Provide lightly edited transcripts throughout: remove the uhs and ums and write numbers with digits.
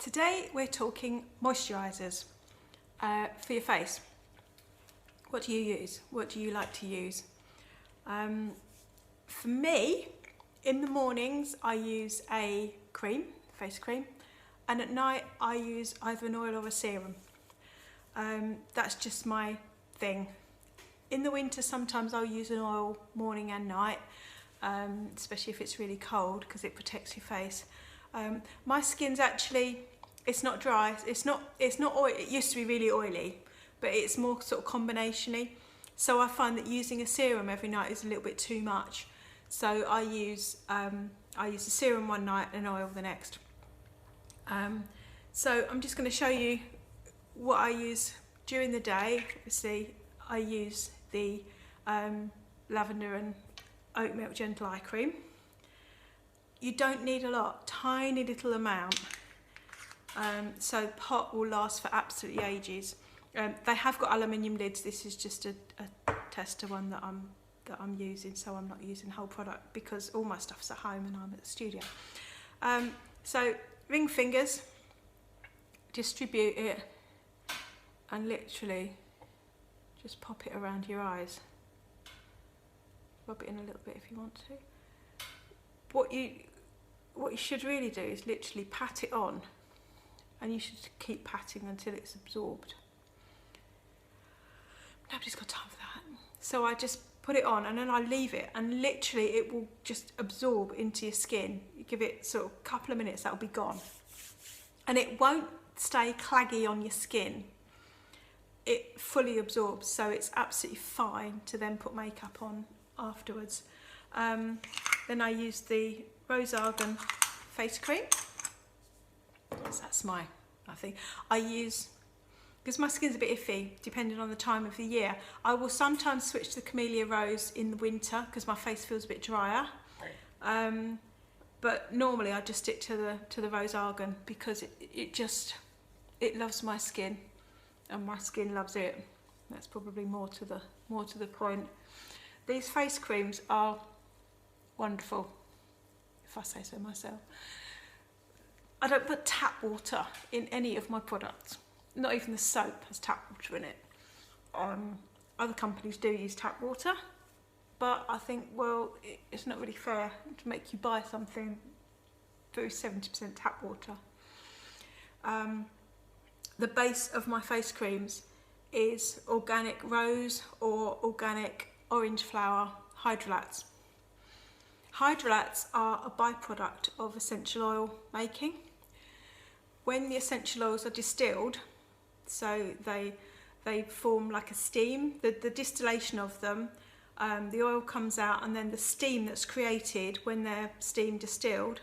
Today we're talking moisturisers for your face. What do you use? What do you like to use? For me, in the mornings I use a cream, face cream, and at night I use either an oil or a serum. That's just my thing. In the winter sometimes I'll use an oil morning and night, especially if it's really cold because it protects your face. My skin's actually, it's not dry, it's not oily. It used to be really oily, but it's more sort of combination-y. So I find that using a serum every night is a little bit too much. So I use a serum one night and oil the next. So I'm just going to show you what I use during the day. Obviously I use the lavender and oat milk gentle eye cream. You don't need a lot, tiny little amount. So pot will last for absolutely ages. They have got aluminium lids. This is just a tester one that I'm using, so I'm not using the whole product because all my stuff's at home and I'm at the studio. So ring fingers, distribute it, and literally just pop it around your eyes. Rub it in a little bit if you want to. What you should really do is literally pat it on, and you should keep patting until it's absorbed. Nobody's got time for that. So I just put it on and then I leave it, and literally it will just absorb into your skin. You give it sort of a couple of minutes, that'll be gone. And it won't stay claggy on your skin. It fully absorbs, so it's absolutely fine to then put makeup on afterwards. Then I use the Rose Argan face cream. That's my thing. I use, because my skin's a bit iffy depending on the time of the year, I will sometimes switch to Camellia Rose in the winter because my face feels a bit drier. But normally I just stick to the Rose Argan because it loves my skin and my skin loves it. That's probably more to the point. These face creams are wonderful, if I say so myself. I don't put tap water in any of my products. Not even the soap has tap water in it. Other companies do use tap water, but I think, well, it's not really fair to make you buy something through 70% tap water. The base of my face creams is organic rose or organic orange flower hydrolats. Hydrolats are a byproduct of essential oil making. When the essential oils are distilled, so they form like a steam, the distillation of them, the oil comes out, and then the steam that's created when they're steam distilled,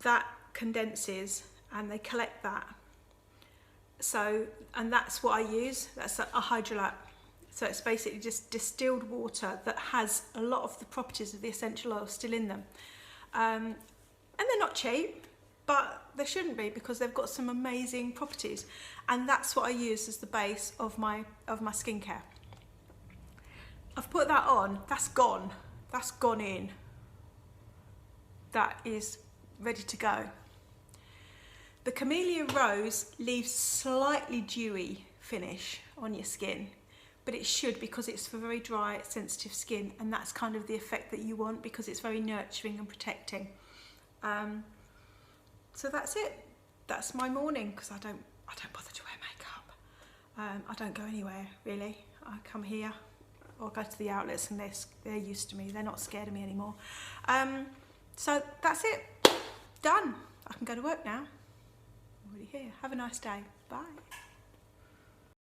that condenses and they collect that. So, and that's what I use, that's a hydrolat. So it's basically just distilled water that has a lot of the properties of the essential oil still in them. And they're not cheap, but they shouldn't be because they've got some amazing properties. And that's what I use as the base of my skincare. I've put that on, that's gone in. That is ready to go. The Camellia Rose leaves slightly dewy finish on your skin, but it should, because it's for very dry, sensitive skin, and that's kind of the effect that you want because it's very nurturing and protecting. So that's it. That's my morning, because I don't bother to wear makeup. I don't go anywhere really. I come here or go to the outlets, and they're used to me. They're not scared of me anymore. So that's it. Done. I can go to work now. I'm already here. Have a nice day. Bye.